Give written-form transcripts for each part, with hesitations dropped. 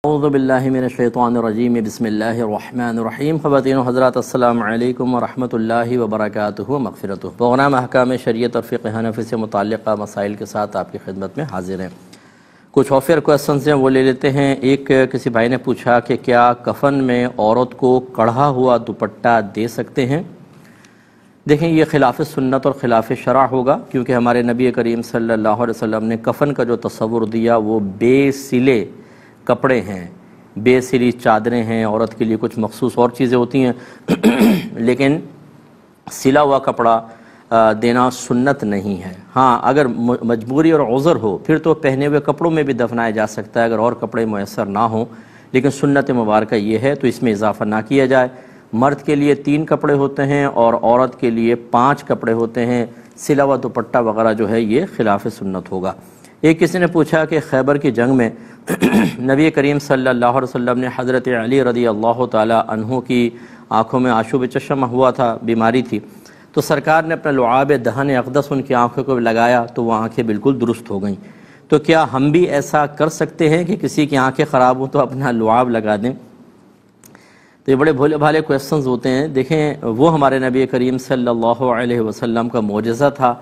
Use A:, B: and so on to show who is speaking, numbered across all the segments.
A: اعوذ باللہ من الشیطان الرجیم بسم اللہ الرحمن الرحیم خواتین و حضرات السلام علیکم ورحمۃ اللہ وبرکاتہ مغفرتہ پروگرام احکام شریعت اور فقہ حنفی سے متعلقہ مسائل کے ساتھ آپ کی خدمت میں حاضر ہیں۔ کچھ آفر کویسچنز ہیں وہ لے لیتے ہیں۔ ایک کسی بھائی نے پوچھا کہ کیا کفن میں عورت کو کڑھا ہوا دوپٹہ دے سکتے ہیں؟ دیکھیں یہ خلاف سنت اور خلاف شرع ہوگا، کیونکہ ہمارے نبی کریم صلی اللہ علیہ وسلم نے کفن کا جو تصور دیا وہ بے سلے کپڑے ہیں، بے سلی چادریں ہیں، عورت کے لیے کچھ مخصوص اور چیزیں ہوتی ہیں لیکن سلا ہوا کپڑا دینا سنت نہیں ہے۔ ہاں اگر مجبوری اور عذر ہو پھر تو پہنے ہوئے کپڑوں میں بھی دفنایا جا سکتا ہے اگر اور کپڑے میسر نہ ہوں، لیکن سنت مبارکہ یہ ہے تو اس میں اضافہ نہ کیا جائے۔ مرد کے لیے 3 کپڑے ہوتے ہیں اور عورت کے لیے 5 کپڑے ہوتے ہیں، سلا ہوا دوپٹہ وغیرہ جو ہے یہ خلاف سنت ہوگا۔ ایک کسی نے پوچھا کہ خیبر کی جنگ میں نبی کریم صلی اللہ علیہ وسلم نے حضرت علی رضی اللہ تعالی عنہ کی آنکھوں میں آشوب چشم ہوا تھا، بیماری تھی، تو سرکار نے اپنا لعاب دہن اقدس ان کی آنکھوں کو لگایا تو وہ آنکھیں بالکل درست ہو گئیں۔ تو کیا ہم بھی ایسا کر سکتے ہیں کہ کسی کی آنکھیں خراب ہوں تو اپنا لعاب لگا دیں؟ تو یہ بڑے بھولے بھالے کویسچنز ہوتے ہیں۔ دیکھیں وہ ہمارے نبی کریم صلی اللہ علیہ وسلم کا معجزہ تھا،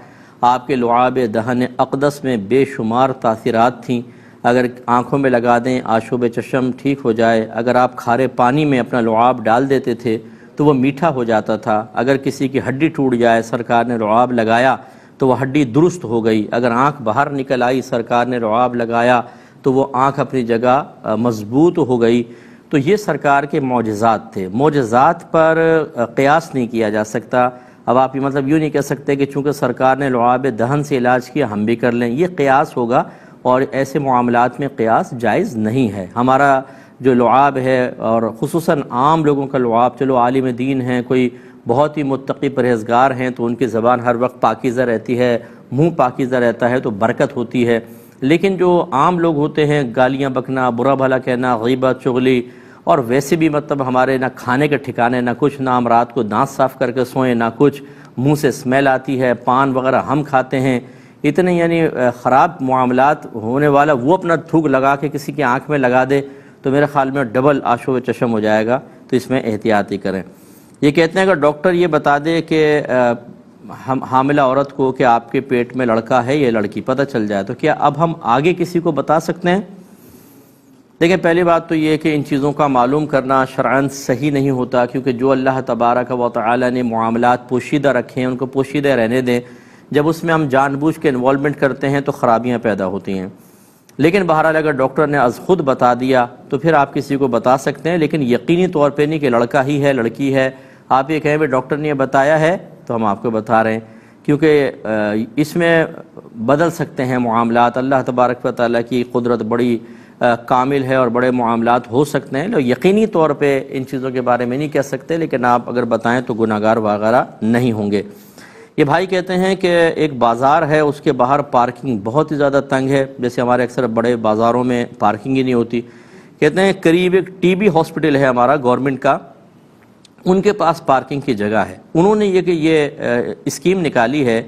A: آپ کے لعاب دہن اقدس میں بے شمار تاثیرات تھیں۔ اگر آنکھوں میں لگا دیں آشوب چشم ٹھیک ہو جائے، اگر آپ کھارے پانی میں اپنا لعاب ڈال دیتے تھے تو وہ میٹھا ہو جاتا تھا، اگر کسی کی ہڈی ٹوٹ جائے سرکار نے لعاب لگایا تو وہ ہڈی درست ہو گئی، اگر آنکھ باہر نکل آئی سرکار نے لعاب لگایا تو وہ آنکھ اپنی جگہ مضبوط ہو گئی۔ تو یہ سرکار کے معجزات تھے، معجزات پر قیاس نہیں کیا جا سکتا۔ اب آپ یہ مطلب یوں نہیں کہہ سکتے کہ چونکہ سرکار نے لعاب دہن سے علاج کیا ہم بھی کر لیں، یہ قیاس ہوگا اور ایسے معاملات میں قیاس جائز نہیں ہے۔ ہمارا جو لعاب ہے اور خصوصاً عام لوگوں کا لعاب، چلو عالم دین ہیں، کوئی بہت ہی متقی پرہیزگار ہیں تو ان کی زبان ہر وقت پاکیزہ رہتی ہے، منہ پاکیزہ رہتا ہے تو برکت ہوتی ہے، لیکن جو عام لوگ ہوتے ہیں گالیاں بکنا، برا بھلا کہنا، غیبت چغلی، اور ویسے بھی مطلب ہمارے نہ کھانے کے ٹھکانے نہ کچھ، نہ ہم رات کو دانت صاف کر کے سوئیں نہ کچھ، منہ سے اسمیل آتی ہے، پان وغیرہ ہم کھاتے ہیں، اتنے یعنی خراب معاملات ہونے والا وہ اپنا تھوک لگا کے کسی کی آنکھ میں لگا دے تو میرے خیال میں ڈبل آشوب چشم ہو جائے گا، تو اس میں احتیاطی کریں۔ یہ کہتے ہیں کہ ڈاکٹر یہ بتا دے کہ حاملہ عورت کو کہ آپ کے پیٹ میں لڑکا ہے یا لڑکی پتہ چل جائے تو کیا اب ہم آگے کسی کو بتا سکتے ہیں؟ دیکھیں پہلی بات تو یہ کہ ان چیزوں کا معلوم کرنا شرعاً صحیح نہیں ہوتا، کیونکہ جو اللہ تبارک و تعالی نے معاملات پوشیدہ رکھے ہیں ان کو پوشیدہ رہنے دیں، جب اس میں ہم جان بوجھ کے انوالومنٹ کرتے ہیں تو خرابیاں پیدا ہوتی ہیں۔ لیکن بہرحال اگر ڈاکٹر نے از خود بتا دیا تو پھر آپ کسی کو بتا سکتے ہیں، لیکن یقینی طور پہ نہیں کہ لڑکا ہی ہے لڑکی ہے۔ آپ یہ کہیں کہ ڈاکٹر نے یہ بتایا ہے تو ہم آپ کو بتا رہے ہیں، کیونکہ اس میں بدل سکتے ہیں معاملات۔ اللہ تبارک و تعالیٰ کی قدرت بڑی کامل ہے اور بڑے معاملات ہو سکتے ہیں، یقینی طور پہ ان چیزوں کے بارے میں نہیں کہہ سکتے، لیکن آپ اگر بتائیں تو گناہ گار وغیرہ نہیں ہوں گے۔ یہ بھائی کہتے ہیں کہ ایک بازار ہے اس کے باہر پارکنگ بہت ہی زیادہ تنگ ہے، جیسے ہمارے اکثر بڑے بازاروں میں پارکنگ ہی نہیں ہوتی۔ کہتے ہیں قریب ایک ٹی بی ہاسپٹل ہے ہمارا گورنمنٹ کا، ان کے پاس پارکنگ کی جگہ ہے، انہوں نے یہ اسکیم نکالی ہے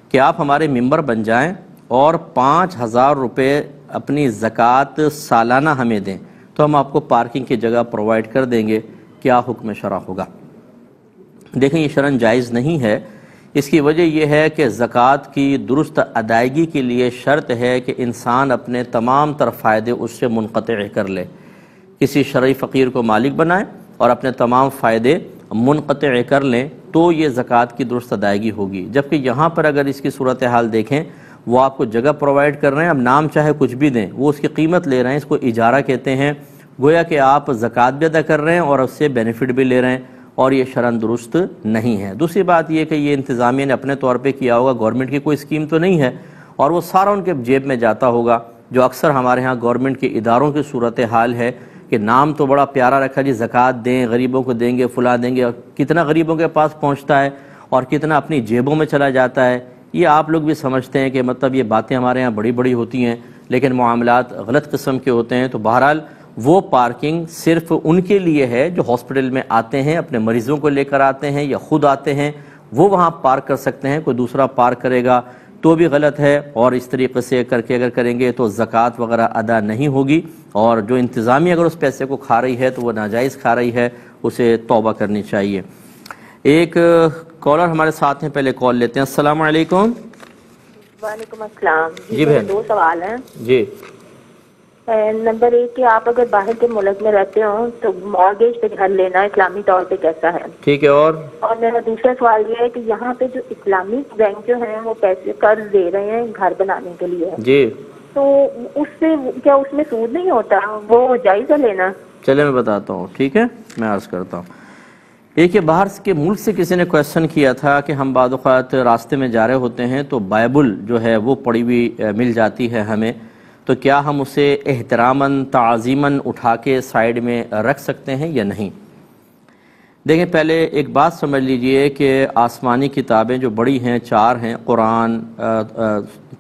A: کہ آپ ہمارے ممبر بن جائیں اور 5,000 روپے اپنی زکوٰۃ سالانہ ہمیں دیں تو ہم آپ کو پارکنگ کی جگہ پرووائڈ کر دیں گے۔ کیا حکم شرع ہوگا؟ دیکھیں یہ شرعاً جائز نہیں ہے۔ اس کی وجہ یہ ہے کہ زکوٰۃ کی درست ادائیگی کے لیے شرط ہے کہ انسان اپنے تمام تر فائدے اس سے منقطع کر لے، کسی شرعی فقیر کو مالک بنائیں اور اپنے تمام فائدے منقطع کر لیں تو یہ زکوٰۃ کی درست ادائیگی ہوگی۔ جبکہ یہاں پر اگر اس کی صورتحال دیکھیں، وہ آپ کو جگہ پرووائڈ کر رہے ہیں، اب نام چاہے کچھ بھی دیں، وہ اس کی قیمت لے رہے ہیں، اس کو اجارہ کہتے ہیں، گویا کہ آپ زکوٰۃ بھی ادا کر رہے ہیں اور اس سے بینیفٹ بھی لے رہے ہیں، اور یہ شرعاً درست نہیں ہے۔ دوسری بات یہ کہ یہ انتظامیہ نے اپنے طور پہ کیا ہوگا، گورنمنٹ کی کوئی اسکیم تو نہیں ہے، اور وہ سارا ان کے جیب میں جاتا ہوگا، جو اکثر ہمارے ہاں گورنمنٹ کے اداروں کی صورتحال ہے کہ نام تو بڑا پیارا رکھا جی زکوٰۃ دیں، غریبوں کو دیں گے، فلاں دیں گے، اور کتنا غریبوں کے پاس پہنچتا ہے اور کتنا اپنی جیبوں میں چلا جاتا ہے۔ یہ آپ لوگ بھی سمجھتے ہیں کہ مطلب یہ باتیں ہمارے ہاں بڑی بڑی ہوتی ہیں لیکن معاملات غلط قسم کے ہوتے ہیں۔ تو بہرحال وہ پارکنگ صرف ان کے لیے ہے جو ہاسپٹل میں آتے ہیں، اپنے مریضوں کو لے کر آتے ہیں یا خود آتے ہیں، وہ وہاں پارک کر سکتے ہیں، کوئی دوسرا پارک کرے گا تو بھی غلط ہے، اور اس طریقے سے کر کے اگر کریں گے تو زکوٰۃ وغیرہ ادا نہیں ہوگی، اور جو انتظامیہ اگر اس پیسے کو کھا رہی ہے تو وہ ناجائز کھا رہی ہے، اسے توبہ کرنی چاہیے۔ ایک کالر ہمارے ساتھ ہیں، پہلے کال لیتے ہیں۔ السلام علیکم۔
B: وعلیکم السلام۔
A: جی بہن،
B: دو سوال ہیں۔
A: جی۔
B: نمبر 1 کہ آپ اگر باہر کے ملک میں رہتے ہو تو مارگیج پہ گھر لینا اسلامی طور پہ کیسا ہے؟
A: ٹھیک ہے، اور
B: میرا دوسرا سوال یہ ہے کہ یہاں پہ جو اسلامک بینک جو ہیں وہ پیسے قرض دے رہے ہیں گھر بنانے کے لیے،
A: جی،
B: تو اس سے کیا اس میں سود نہیں ہوتا؟ وہ جائز ہے لینا؟
A: چلے میں بتاتا ہوں، ٹھیک ہے، میں عرض کرتا ہوں۔ ایک یہ باہر کے ملک سے کسی نے کویشچن کیا تھا کہ ہم بعض اوقات راستے میں جا رہے ہوتے ہیں تو بائبل جو ہے وہ پڑھی ہوئی مل جاتی ہے ہمیں، تو کیا ہم اسے احتراماً تعظیماً اٹھا کے سائیڈ میں رکھ سکتے ہیں یا نہیں؟ دیکھیں، پہلے ایک بات سمجھ لیجئے کہ آسمانی کتابیں جو بڑی ہیں 4 ہیں، قرآن،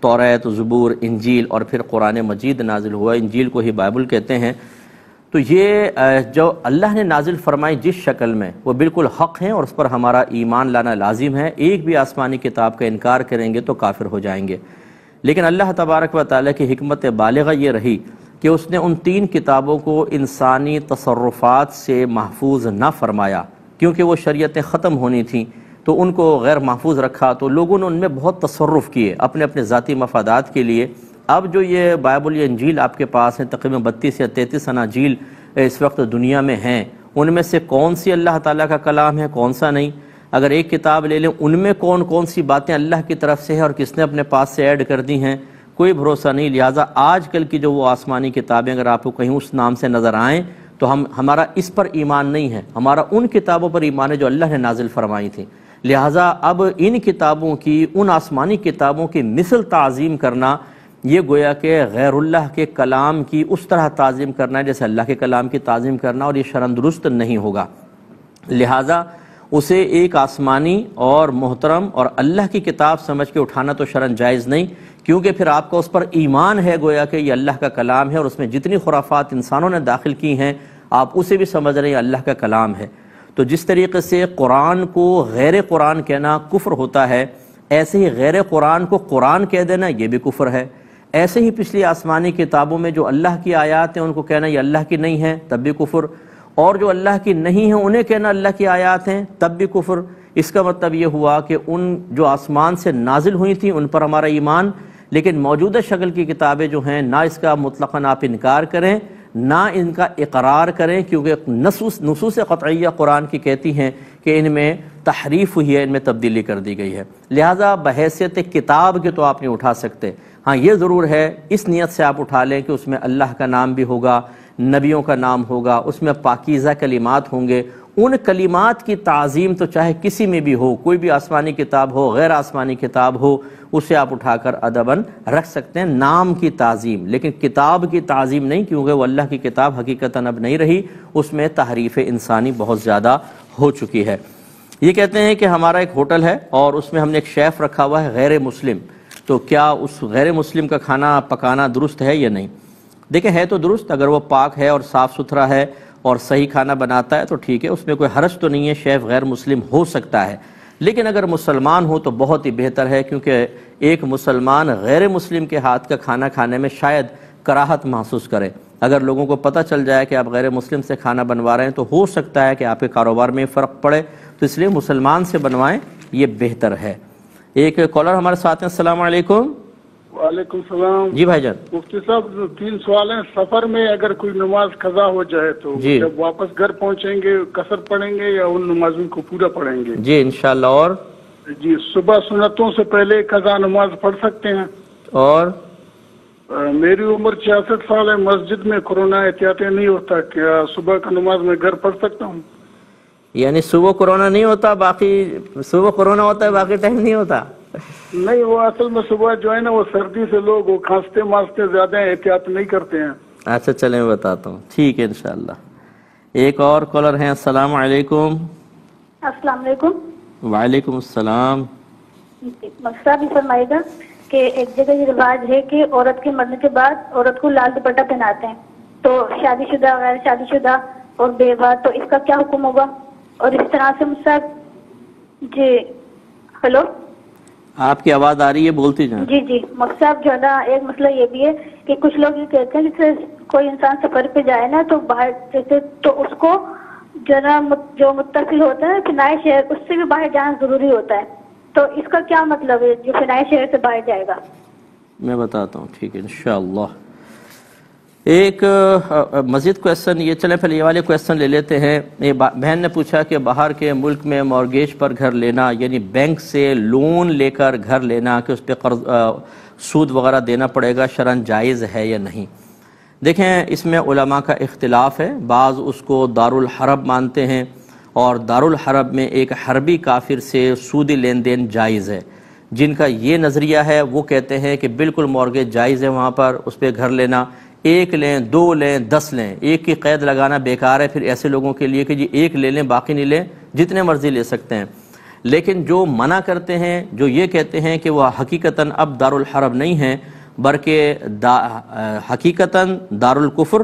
A: توریت، زبور، انجیل، اور پھر قرآن مجید نازل ہوا، انجیل کو ہی بائبل کہتے ہیں۔ تو یہ جو اللہ نے نازل فرمائی جس شکل میں، وہ بالکل حق ہیں اور اس پر ہمارا ایمان لانا لازم ہے۔ ایک بھی آسمانی کتاب کا انکار کریں گے تو کافر ہو جائیں گے۔ لیکن اللہ تبارک و تعالیٰ کی حکمت بالغہ یہ رہی کہ اس نے ان 3 کتابوں کو انسانی تصرفات سے محفوظ نہ فرمایا، کیونکہ وہ شریعتیں ختم ہونی تھیں تو ان کو غیر محفوظ رکھا، تو لوگوں نے ان میں بہت تصرف کیے اپنے اپنے ذاتی مفادات کے لیے۔ اب جو یہ بائبل یا انجیل آپ کے پاس ہیں، تقریباً 32 یا 33 اناجیل اس وقت دنیا میں ہیں، ان میں سے کون سی اللہ تعالیٰ کا کلام ہے، کون سا نہیں؟ اگر ایک کتاب لے لیں، ان میں کون کون سی باتیں اللہ کی طرف سے ہیں اور کس نے اپنے پاس سے ایڈ کر دی ہیں، کوئی بھروسہ نہیں۔ لہٰذا آج کل کی جو وہ آسمانی کتابیں اگر آپ کو کہیں اس نام سے نظر آئیں تو ہمارا اس پر ایمان نہیں ہے، ہمارا ان کتابوں پر ایمان ہے جو اللہ نے نازل فرمائی تھی۔ لہٰذا اب ان کتابوں کی، ان آسمانی کتابوں کی مثل تعظیم کرنا، یہ گویا کہ غیر اللہ کے کلام کی اس طرح تعظیم کرنا ہے جیسے اللہ کے کلام کی تعظیم کرنا، اور یہ شرعاً درست نہیں ہوگا۔ لہٰذا اسے ایک آسمانی اور محترم اور اللہ کی کتاب سمجھ کے اٹھانا تو شرعاً جائز نہیں، کیونکہ پھر آپ کا اس پر ایمان ہے گویا کہ یہ اللہ کا کلام ہے، اور اس میں جتنی خرافات انسانوں نے داخل کی ہیں آپ اسے بھی سمجھ رہے ہیں اللہ کا کلام ہے۔ تو جس طریقے سے قرآن کو غیر قرآن کہنا کفر ہوتا ہے، ایسے ہی غیر قرآن کو قرآن کہہ دینا یہ بھی کفر ہے۔ ایسے ہی پچھلی آسمانی کتابوں میں جو اللہ کی آیات ہیں ان کو کہنا یہ اللہ کی نہیں ہیں تب بھی کفر، اور جو اللہ کی نہیں ہیں انہیں کہنا اللہ کی آیات ہیں تب بھی کفر۔ اس کا مطلب یہ ہوا کہ ان جو آسمان سے نازل ہوئی تھیں ان پر ہمارا ایمان، لیکن موجودہ شکل کی کتابیں جو ہیں نہ اس کا مطلقاً آپ انکار کریں نہ ان کا اقرار کریں، کیونکہ نصوص قطعیہ قرآن کی کہتی ہیں کہ ان میں تحریف ہوئی ہے، ان میں تبدیلی کر دی گئی ہے۔ لہٰذا بحیثیت کتاب کے تو آپ نہیں اٹھا سکتے۔ ہاں یہ ضرور ہے اس نیت سے آپ اٹھا لیں کہ اس میں اللہ کا نام بھی ہوگا، نبیوں کا نام ہوگا، اس میں پاکیزہ کلمات ہوں گے۔ ان کلمات کی تعظیم تو چاہے کسی میں بھی ہو، کوئی بھی آسمانی کتاب ہو، غیر آسمانی کتاب ہو، اسے آپ اٹھا کر ادباً رکھ سکتے ہیں، نام کی تعظیم، لیکن کتاب کی تعظیم نہیں، کیونکہ وہ اللہ کی کتاب حقیقتاً اب نہیں رہی، اس میں تحریف انسانی بہت زیادہ ہو چکی ہے۔ یہ کہتے ہیں کہ ہمارا ایک ہوٹل ہے اور اس میں ہم نے ایک شیف رکھا ہوا ہے غیر مسلم، تو کیا اس غیر مسلم کا کھانا پکانا درست ہے یا نہیں؟ دیکھیں ہے تو درست، اگر وہ پاک ہے اور صاف ستھرا ہے اور صحیح کھانا بناتا ہے تو ٹھیک ہے، اس میں کوئی حرج تو نہیں ہے، شیف غیر مسلم ہو سکتا ہے۔ لیکن اگر مسلمان ہو تو بہت ہی بہتر ہے، کیونکہ ایک مسلمان غیر مسلم کے ہاتھ کا کھانا کھانے میں شاید کراہت محسوس کرے۔ اگر لوگوں کو پتہ چل جائے کہ آپ غیر مسلم سے کھانا بنوا رہے ہیں تو ہو سکتا ہے کہ آپ کے کاروبار میں فرق پڑے، تو اس لیے مسلمان سے بنوائیں، یہ بہتر ہے۔ ایک کالر ہمارے ساتھ ہیں۔ السلام علیکم۔
C: وعلیکم السلام۔
A: جی بھائی جان۔
C: مفتی صاحب 3 سوال ہیں۔ سفر میں اگر کوئی نماز قضا ہو جائے تو
A: جی،
C: جب واپس گھر پہنچیں گے قصر پڑھیں گے یا ان نمازوں کو پورا پڑھیں گے؟
A: جی انشاءاللہ۔ اور
C: جی صبح سنتوں سے پہلے قضا نماز پڑھ سکتے ہیں؟
A: اور
C: میری عمر 66 سال ہے، مسجد میں کورونا احتیاطیں نہیں ہوتا، کیا صبح کا نماز میں گھر پڑھ سکتا ہوں؟
A: یعنی صبح کورونا نہیں ہوتا، باقی صبح کورونا ہوتا ہے باقی ٹائم نہیں ہوتا؟
C: نہیں، وہ اصل میں صبح جو ہے نا وہ سردی سے لوگ وہ کھانستے مانستے زیادہ احتیاط نہیں کرتے ہیں۔
A: اچھا چلیں میں بتاتا ہوں، ٹھیک ہے انشاءاللہ۔ ایک اور کالر ہیں۔ السلام علیکم۔
B: السلام علیکم۔
A: وعلیکم السلام۔
B: مقصد بھی فرمائے گا کہ ایک جگہ یہ رواج ہے کہ عورت کے مرنے کے بعد عورت کو لال دوپٹہ پہناتے ہیں، تو شادی شدہ، غیر شادی شدہ اور بیوہ، تو اس کا کیا حکم ہوگا؟ اور اس طرح سے جی ہلو
A: آپ کی آواز آ رہی ہے، بولتی جائیں۔
B: جی جی مفتی صاحب جو ہے نا ایک مسئلہ یہ بھی ہے کہ کچھ لوگ یہ کہتے ہیں جیسے کوئی انسان سفر پہ جائے نا تو باہر جیسے تو اس کو جو ہے نا جو متصل ہوتا ہے فنائی شہر اس سے بھی باہر جانا ضروری ہوتا ہے، تو اس کا کیا مطلب ہے جو فنائی شہر سے باہر جائے گا؟
A: میں بتاتا ہوں، ٹھیک ہے انشاءاللہ۔ ایک مزید کویسچن یہ، چلیں پہلے یہ والے کویسچن لے لیتے ہیں۔ یہ بہن نے پوچھا کہ باہر کے ملک میں مورگیج پر گھر لینا، یعنی بینک سے لون لے کر گھر لینا کہ اس پہ قرض سود وغیرہ دینا پڑے گا، شرعاً جائز ہے یا نہیں؟ دیکھیں اس میں علماء کا اختلاف ہے، بعض اس کو دارالحرب مانتے ہیں، اور دارالحرب میں ایک حربی کافر سے سودی لین دین جائز ہے۔ جن کا یہ نظریہ ہے وہ کہتے ہیں کہ بالکل مورگیج جائز ہے وہاں پر، اس پہ گھر لینا، ایک لیں، دو لیں، 10 لیں، ایک کی قید لگانا بیکار ہے پھر ایسے لوگوں کے لیے کہ جی ایک لے لیں باقی نہیں لیں، جتنے مرضی لے سکتے ہیں۔ لیکن جو منع کرتے ہیں، جو یہ کہتے ہیں کہ وہ حقیقتاً اب دارالحرب نہیں ہیں بلکہ حقیقتاً دارالکفر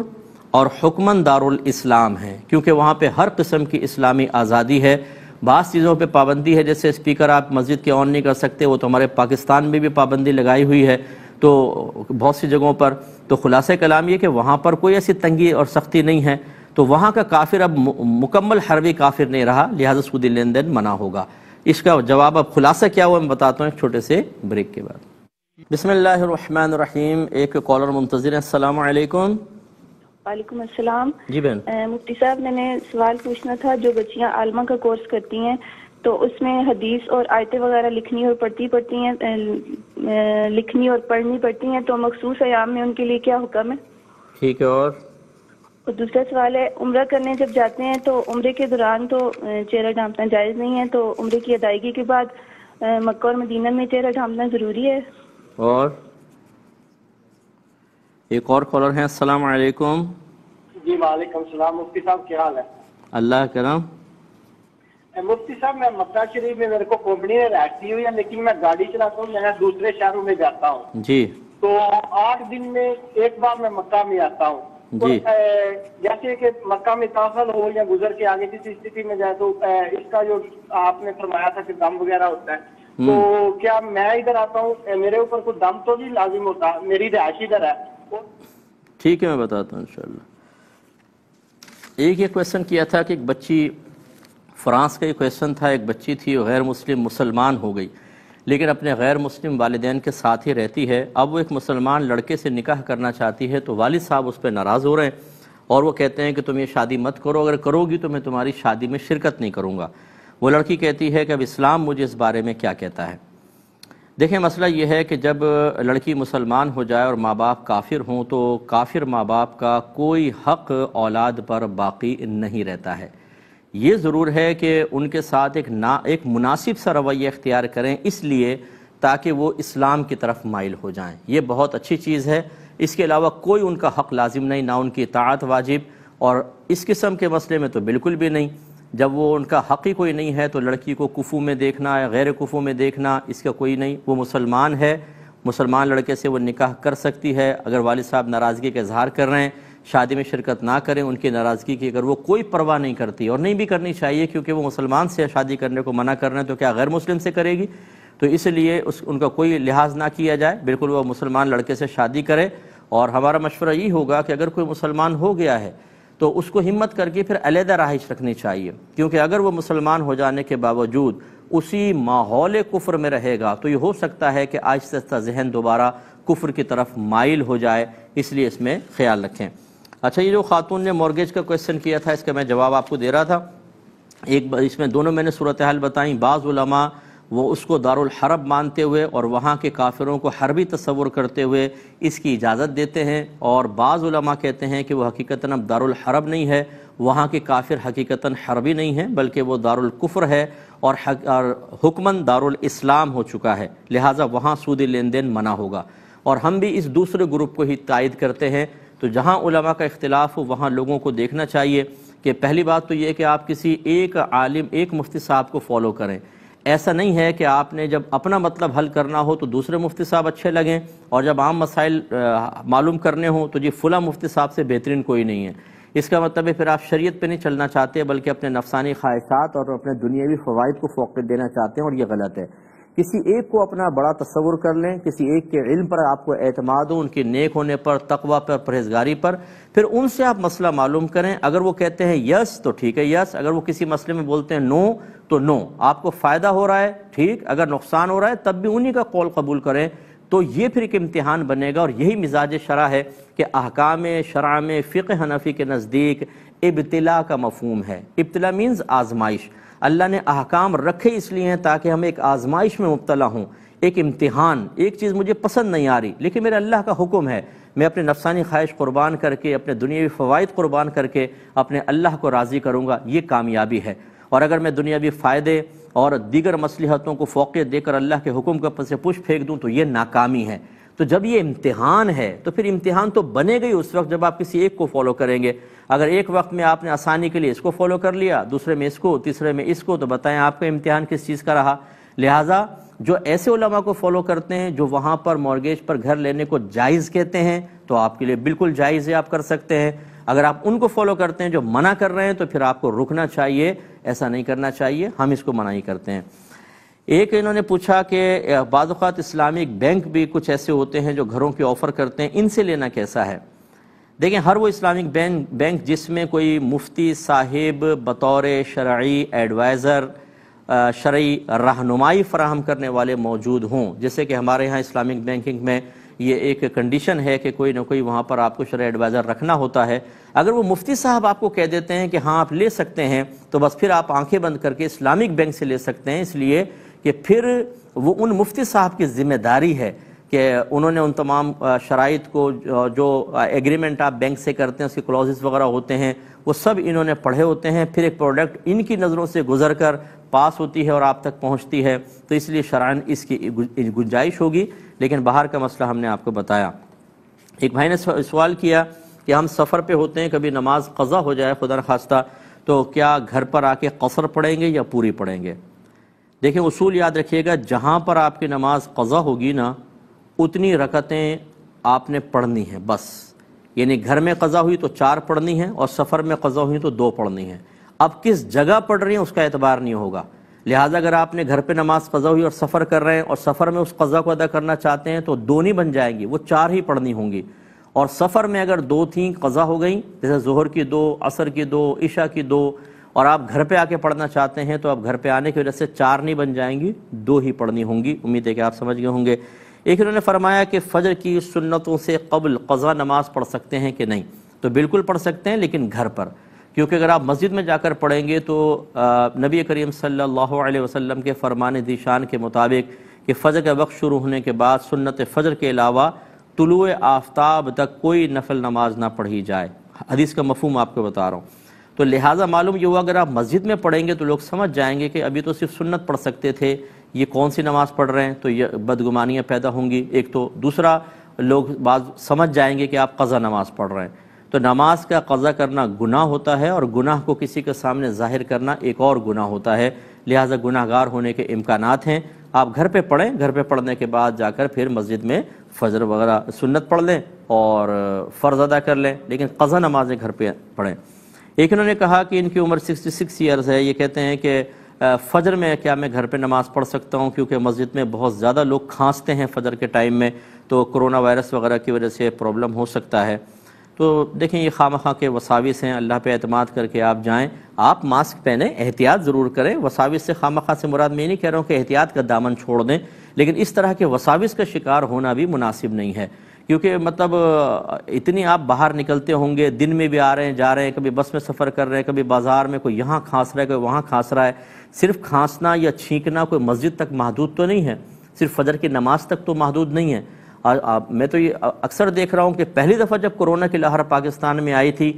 A: اور حکماً دارالاسلام ہیں، کیونکہ وہاں پہ ہر قسم کی اسلامی آزادی ہے۔ بعض چیزوں پہ پابندی ہے، جیسے اسپیکر آپ مسجد کے آن نہیں کر سکتے، وہ تو ہمارے پاکستان میں بھی پابندی لگائی ہوئی ہے تو بہت سی جگہوں پر۔ تو خلاصہ کلام یہ کہ وہاں پر کوئی ایسی تنگی اور سختی نہیں ہے، تو وہاں کا کافر اب مکمل حربی کافر نہیں رہا، لہذا سودی لین دین منع ہوگا۔ اس کا جواب اب خلاصہ کیا ہوا میں بتاتا ہوں ایک چھوٹے سے بریک کے بعد۔ بسم اللہ الرحمن الرحیم۔ ایک کالر منتظر ہے، السلام علیکم۔
B: وعلیکم السلام۔
A: جی بہن۔
B: مفتی صاحب میں نے سوال پوچھنا تھا، جو بچیاں عالمہ کا کورس کرتی ہیں تو اس میں حدیث اور آیتیں وغیرہ لکھنی اور پڑھتی ہیں، لکھنی اور پڑھنی پڑتی ہیں، تو مخصوص ایام میں ان کے لیے کیا حکم ہے؟
A: ٹھیک ہے، اور
B: دوسرا سوال ہے، عمرہ کرنے جب جاتے ہیں تو عمرے کے دوران تو چہرہ ڈھانپنا جائز نہیں ہے، تو عمرے کی ادائیگی کے بعد مکہ اور مدینہ میں چہرہ ڈھانپنا ضروری ہے؟
A: اور ایک اور کالر ہیں، السلام علیکم۔
D: جی وعلیکم السلام۔ مفتی صاحب کیا حال ہے؟
A: اللہ کرم۔
D: مفتی صاحب میں مکہ شریف میں میرے کو کمپنی نے رہتی ہوئی ہے، لیکن میں گاڑی چلاتا ہوں، میں دوسرے شہروں میں جاتا ہوں
A: جی
D: تو 8 دن میں ایک بار میں مکہ میں آتا ہوں۔
A: جی
D: جیسے کہ مکہ میں داخل ہو یا گزر کے آگے کسی استھتی میں جائے تو اس کا جو آپ نے فرمایا تھا کہ دم وغیرہ ہوتا ہے، تو کیا میں ادھر آتا ہوں میرے اوپر کوئی دم تو نہیں لازم ہوتا؟ میری رہائش ادھر ہے۔
A: ٹھیک ہے، میں بتاتا ہوں انشاءاللہ۔ ایک یہ کویسچن کیا تھا کہ ایک بچی، فرانس کا یہ کویسچن تھا، ایک بچی تھی غیر مسلم مسلمان ہو گئی لیکن اپنے غیر مسلم والدین کے ساتھ ہی رہتی ہے، اب وہ ایک مسلمان لڑکے سے نکاح کرنا چاہتی ہے تو والد صاحب اس پہ ناراض ہو رہے ہیں اور وہ کہتے ہیں کہ تم یہ شادی مت کرو، اگر کرو گی تو میں تمہاری شادی میں شرکت نہیں کروں گا۔ وہ لڑکی کہتی ہے کہ اب اسلام مجھے اس بارے میں کیا کہتا ہے؟ دیکھیں مسئلہ یہ ہے کہ جب لڑکی مسلمان ہو جائے اور ماں باپ کافر ہوں تو کافر ماں باپ کا کوئی حق اولاد پر باقی نہیں رہتا ہے۔ یہ ضرور ہے کہ ان کے ساتھ ایک مناسب سا رویہ اختیار کریں، اس لیے تاکہ وہ اسلام کی طرف مائل ہو جائیں، یہ بہت اچھی چیز ہے۔ اس کے علاوہ کوئی ان کا حق لازم نہیں، نہ ان کی اطاعت واجب، اور اس قسم کے مسئلے میں تو بالکل بھی نہیں۔ جب وہ ان کا حق ہی کوئی نہیں ہے تو لڑکی کو کفو میں دیکھنا یا غیر کفو میں دیکھنا اس کا کوئی نہیں۔ وہ مسلمان ہے، مسلمان لڑکے سے وہ نکاح کر سکتی ہے، اگر والد صاحب ناراضگی کا اظہار کر رہے ہیں شادی میں شرکت نہ کریں ان کی ناراضگی کی، اگر وہ کوئی پرواہ نہیں کرتی اور نہیں بھی کرنی چاہیے کیونکہ وہ مسلمان سے شادی کرنے کو منع کر رہے ہیں تو کیا غیر مسلم سے کرے گی؟ تو اس لیے ان کا کوئی لحاظ نہ کیا جائے، بالکل وہ مسلمان لڑکے سے شادی کرے۔ اور ہمارا مشورہ یہ ہوگا کہ اگر کوئی مسلمان ہو گیا ہے تو اس کو ہمت کر کے پھر علیحدہ رہائش رکھنی چاہیے، کیونکہ اگر وہ مسلمان ہو جانے کے باوجود اسی ماحول کفر میں رہے گا تو یہ ہو سکتا ہے کہ آہستہ آہستہ ذہن دوبارہ کفر کی طرف مائل ہو جائے، اس لیے اس میں خیال رکھیں۔ اچھا، یہ جو خاتون نے مورگیج کا کویسچن کیا تھا اس کا میں جواب آپ کو دے رہا تھا۔ اس میں دونوں میں نے صورتحال بتائیں۔ بعض علماء وہ اس کو دارالحرب مانتے ہوئے اور وہاں کے کافروں کو حربی تصور کرتے ہوئے اس کی اجازت دیتے ہیں، اور بعض علماء کہتے ہیں کہ وہ حقیقتاً اب دارالحرب نہیں ہے، وہاں کے کافر حقیقتاً حربی نہیں ہیں بلکہ وہ دارالکفر ہے اور حکماً دارالاسلام ہو چکا ہے، لہٰذا وہاں سودی لین دین منع ہوگا۔ اور ہم بھی اس دوسرے گروپ کو ہی تائید کرتے ہیں۔ تو جہاں علماء کا اختلاف ہو وہاں لوگوں کو دیکھنا چاہیے کہ پہلی بات تو یہ کہ آپ کسی ایک عالم، ایک مفتی صاحب کو فالو کریں۔ ایسا نہیں ہے کہ آپ نے جب اپنا مطلب حل کرنا ہو تو دوسرے مفتی صاحب اچھے لگیں، اور جب عام مسائل معلوم کرنے ہوں تو جی فلاں مفتی صاحب سے بہترین کوئی نہیں ہے۔ اس کا مطلب ہے پھر آپ شریعت پہ نہیں چلنا چاہتے بلکہ اپنے نفسانی خواہشات اور اپنے دنیاوی فوائد کو فوقیت دینا چاہتے ہیں، اور یہ غلط ہے۔ کسی ایک کو اپنا بڑا تصور کر لیں، کسی ایک کے علم پر آپ کو اعتماد ہو، ان کے نیک ہونے پر، تقوی پر، پرہیزگاری پر، پھر ان سے آپ مسئلہ معلوم کریں۔ اگر وہ کہتے ہیں یس تو ٹھیک ہے یس، اگر وہ کسی مسئلے میں بولتے ہیں نو تو نو، آپ کو فائدہ ہو رہا ہے ٹھیک، اگر نقصان ہو رہا ہے تب بھی انہی کا قول قبول کریں۔ تو یہ پھر ایک امتحان بنے گا، اور یہی مزاج شرع ہے کہ احکام شرع میں فقہ حنفی کے نزدیک ابتلا کا مفہوم ہے۔ ابتلا مینز آزمائش۔ اللہ نے احکام رکھے اس لیے ہیں تاکہ ہم ایک آزمائش میں مبتلا ہوں، ایک امتحان۔ ایک چیز مجھے پسند نہیں آ رہی لیکن میرے اللہ کا حکم ہے، میں اپنے نفسانی خواہش قربان کر کے، اپنے دنیاوی فوائد قربان کر کے اپنے اللہ کو راضی کروں گا، یہ کامیابی ہے۔ اور اگر میں دنیاوی فائدے اور دیگر مصلحتوں کو فوقیت دے کر اللہ کے حکم کا پس پش پھینک دوں تو یہ ناکامی ہے۔ تو جب یہ امتحان ہے تو پھر امتحان تو بنے گا ہی اس وقت جب آپ کسی ایک کو فالو کریں گے۔ اگر ایک وقت میں آپ نے آسانی کے لیے اس کو فالو کر لیا، دوسرے میں اس کو، تیسرے میں اس کو، تو بتائیں آپ کا امتحان کس چیز کا رہا؟ لہٰذا جو ایسے علماء کو فالو کرتے ہیں جو وہاں پر مورگیج پر گھر لینے کو جائز کہتے ہیں تو آپ کے لیے بالکل جائز ہے، آپ کر سکتے ہیں۔ اگر آپ ان کو فالو کرتے ہیں جو منع کر رہے ہیں تو پھر آپ کو رکنا چاہیے، ایسا نہیں کرنا چاہیے، ہم اس کو منع ہی کرتے ہیں۔ ایک انہوں نے پوچھا کہ بعض اوقات اسلامک بینک بھی کچھ ایسے ہوتے ہیں جو گھروں کی آفر کرتے ہیں، ان سے لینا کیسا ہے؟ دیکھیں، ہر وہ اسلامک بینک جس میں کوئی مفتی صاحب بطور شرعی ایڈوائزر، شرعی رہنمائی فراہم کرنے والے موجود ہوں، جیسے کہ ہمارے ہاں اسلامک بینکنگ میں یہ ایک کنڈیشن ہے کہ کوئی نہ کوئی وہاں پر آپ کو شرعی ایڈوائزر رکھنا ہوتا ہے۔ اگر وہ مفتی صاحب آپ کو کہہ دیتے ہیں کہ ہاں آپ لے سکتے ہیں تو بس پھر آپ آنکھیں بند کر کے اسلامک بینک سے لے سکتے ہیں، اس لیے کہ پھر وہ ان مفتی صاحب کی ذمہ داری ہے کہ انہوں نے ان تمام شرائط کو، جو ایگریمنٹ آپ بینک سے کرتے ہیں اس کے کلوزز وغیرہ ہوتے ہیں، وہ سب انہوں نے پڑھے ہوتے ہیں، پھر ایک پروڈکٹ ان کی نظروں سے گزر کر پاس ہوتی ہے اور آپ تک پہنچتی ہے، تو اس لیے شرعاً اس کی گنجائش ہوگی۔ لیکن باہر کا مسئلہ ہم نے آپ کو بتایا۔ ایک بھائی نے سوال کیا کہ ہم سفر پہ ہوتے ہیں، کبھی نماز قضا ہو جائے خدا نخواستہ، تو کیا گھر پر آ کے قصر پڑھیں گے یا پوری پڑھیں گے؟ دیکھیں، اصول یاد رکھیے گا، جہاں پر آپ کی نماز قضا ہوگی نا اتنی رکعتیں آپ نے پڑھنی ہیں بس۔ یعنی گھر میں قضا ہوئی تو 4 پڑھنی ہیں اور سفر میں قضا ہوئی تو 2 پڑھنی ہیں۔ اب کس جگہ پڑھ رہی ہیں اس کا اعتبار نہیں ہوگا، لہٰذا اگر آپ نے گھر پہ نماز قضا ہوئی اور سفر کر رہے ہیں اور سفر میں اس قضا کو ادا کرنا چاہتے ہیں تو 2 نہیں بن جائیں گی، وہ 4 ہی پڑھنی ہوں گی۔ اور سفر میں اگر 2 تھیں قضا ہو گئیں، جیسے ظہر کی 2، عصر کی 2، عشاء کی 2، اور آپ گھر پہ آ کے پڑھنا چاہتے ہیں تو اب گھر پہ آنے کی وجہ سے 4 نہیں بن جائیں گی، 2 ہی پڑھنی ہوں گی۔ امید ہے کہ آپ سمجھ گئے ہوں گے۔ ایک انہوں نے فرمایا کہ فجر کی سنتوں سے قبل قضا نماز پڑھ سکتے ہیں کہ نہیں؟ تو بالکل پڑھ سکتے ہیں، لیکن گھر پر، کیونکہ اگر آپ مسجد میں جا کر پڑھیں گے تو نبی کریم صلی اللہ علیہ وسلم کے فرمان ذیشان کے مطابق کہ فجر کا وقت شروع ہونے کے بعد سنت فجر کے علاوہ طلوع آفتاب تک کوئی نفل نماز نہ پڑھی جائے۔ حدیث کا مفہوم آپ کو بتا رہا ہوں۔ تو لہٰذا معلوم یہ ہوا اگر آپ مسجد میں پڑھیں گے تو لوگ سمجھ جائیں گے کہ ابھی تو صرف سنت پڑھ سکتے تھے، یہ کون سی نماز پڑھ رہے ہیں، تو یہ بدگمانیاں پیدا ہوں گی ایک تو، دوسرا لوگ بعض سمجھ جائیں گے کہ آپ قضا نماز پڑھ رہے ہیں۔ تو نماز کا قضا کرنا گناہ ہوتا ہے اور گناہ کو کسی کے سامنے ظاہر کرنا ایک اور گناہ ہوتا ہے، لہٰذا گناہ گار ہونے کے امکانات ہیں۔ آپ گھر پہ پڑھیں، گھر پہ پڑھنے کے بعد جا کر پھر مسجد میں فجر وغیرہ سنت پڑھ لیں اور فرض ادا کر لیں، لیکن قضا نمازیں گھر پہ پڑھیں۔ ایک انہوں نے کہا کہ ان کی عمر 66 ایئرز ہے، یہ کہتے ہیں کہ فجر میں کیا میں گھر پہ نماز پڑھ سکتا ہوں، کیونکہ مسجد میں بہت زیادہ لوگ کھانستے ہیں فجر کے ٹائم میں، تو کرونا وائرس وغیرہ کی وجہ سے پرابلم ہو سکتا ہے۔ تو دیکھیں، یہ خواہ کے وساوس ہیں، اللہ پہ اعتماد کر کے آپ جائیں، آپ ماسک پہنیں، احتیاط ضرور کریں۔ وساوس سے خواہ سے مراد میں نہیں کہہ رہا ہوں کہ احتیاط کا دامن چھوڑ دیں، لیکن اس طرح کے وساوس کا شکار ہونا بھی مناسب نہیں ہے، کیونکہ مطلب اتنی آپ باہر نکلتے ہوں گے، دن میں بھی آ رہے ہیں جا رہے ہیں، کبھی بس میں سفر کر رہے ہیں، کبھی بازار میں، کوئی یہاں کھانس رہا ہے کوئی وہاں کھانس رہا ہے۔ صرف کھانسنا یا چھینکنا کوئی مسجد تک محدود تو نہیں ہے، صرف فجر کی نماز تک تو محدود نہیں ہے۔ میں تو یہ اکثر دیکھ رہا ہوں کہ پہلی دفعہ جب کورونا کی لہر پاکستان میں آئی تھی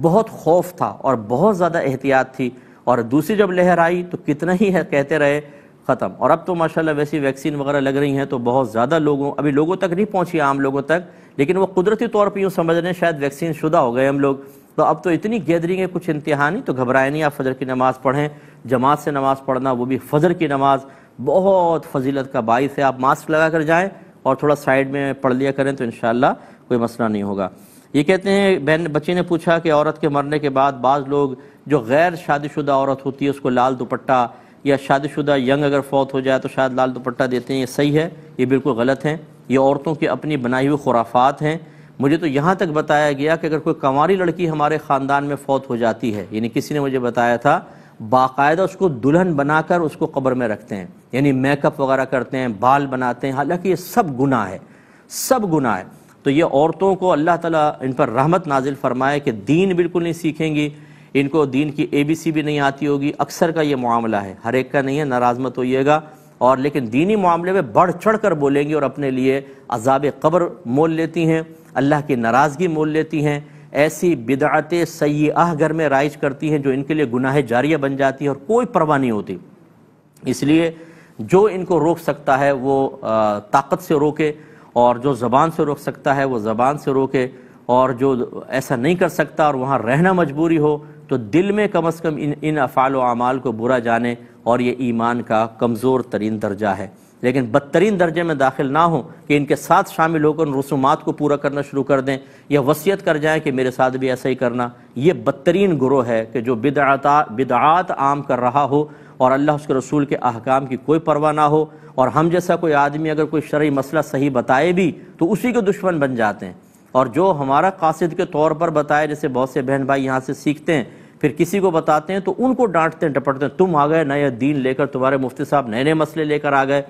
A: بہت خوف تھا اور بہت زیادہ احتیاط تھی، اور دوسری جب لہر آئی تو کتنا ہی ہے کہتے رہے ختم، اور اب تو ماشاءاللہ ویسی ویکسین وغیرہ لگ رہی ہیں تو بہت زیادہ ابھی لوگوں تک نہیں پہنچی، عام لوگوں تک، لیکن وہ قدرتی طور پہ یوں سمجھ رہے ہیں شاید ویکسین شدہ ہو گئے ہم لوگ، تو اب تو اتنی گیدرنگ ہے کچھ انتہا نہیں، تو گھبرائے نہیں، آپ فجر کی نماز پڑھیں، جماعت سے نماز پڑھنا، وہ بھی فجر کی نماز بہت فضیلت کا باعث ہے۔ آپ ماسک لگا کر جائیں اور تھوڑا سائیڈ میں پڑھ لیا کریں تو انشاءاللہ کوئی مسئلہ نہیں ہوگا۔ یہ کہتے ہیں بچی نے پوچھا کہ عورت کے مرنے کے بعد بعض لوگ جو غیر شادی شدہ عورت ہوتی ہے اس کو لال دوپٹہ یا شادی شدہ ینگ اگر فوت ہو جائے تو شاید لال دوپٹہ دیتے ہیں، یہ صحیح ہے؟ یہ بالکل غلط ہیں، یہ عورتوں کی اپنی بنائی ہوئی خرافات ہیں۔ مجھے تو یہاں تک بتایا گیا کہ اگر کوئی کنواری لڑکی ہمارے خاندان میں فوت ہو جاتی ہے، یعنی کسی نے مجھے بتایا تھا، باقاعدہ اس کو دلہن بنا کر اس کو قبر میں رکھتے ہیں، یعنی میک اپ وغیرہ کرتے ہیں، بال بناتے ہیں، حالانکہ یہ سب گناہ ہے، سب گناہ ہے۔ تو یہ عورتوں کو اللہ تعالیٰ ان پر رحمت نازل فرمائے کہ دین بالکل نہیں سیکھیں گی، ان کو دین کی ABC بھی نہیں آتی ہوگی، اکثر کا یہ معاملہ ہے، ہر ایک کا نہیں ہے، ناراض مت ہوئیے گا، اور لیکن دینی معاملے میں بڑھ چڑھ کر بولیں گی اور اپنے لیے عذاب قبر مول لیتی ہیں، اللہ کی ناراضگی مول لیتی ہیں، ایسی بدعت سیئہ گھر میں رائج کرتی ہیں جو ان کے لیے گناہ جاریہ بن جاتی ہے اور کوئی پرواہ نہیں ہوتی۔ اس لیے جو ان کو روک سکتا ہے وہ طاقت سے روکے، اور جو زبان سے روک سکتا ہے وہ زبان سے روکے، اور جو ایسا نہیں کر سکتا اور وہاں رہنا مجبوری ہو تو دل میں کم از کم ان افعال و اعمال کو برا جانے، اور یہ ایمان کا کمزور ترین درجہ ہے۔ لیکن بدترین درجے میں داخل نہ ہوں کہ ان کے ساتھ شامل ہو کر ان رسومات کو پورا کرنا شروع کر دیں یا وصیت کر جائیں کہ میرے ساتھ بھی ایسا ہی کرنا۔ یہ بدترین گروہ ہے کہ جو بدعات عام کر رہا ہو اور اللہ اس کے رسول کے احکام کی کوئی پرواہ نہ ہو، اور ہم جیسا کوئی آدمی اگر کوئی شرعی مسئلہ صحیح بتائے بھی تو اسی کے دشمن بن جاتے ہیں، اور جو ہمارا قاصد کے طور پر بتائے، جیسے بہت سے بہن بھائی یہاں سے سیکھتے ہیں، پھر کسی کو بتاتے ہیں تو ان کو ڈانٹتے ہیں ڈپٹتے ہیں، تم آ گئے نئے دین لے کر، تمہارے مفتی صاحب نئے نئے مسئلے لے کر آ گئے۔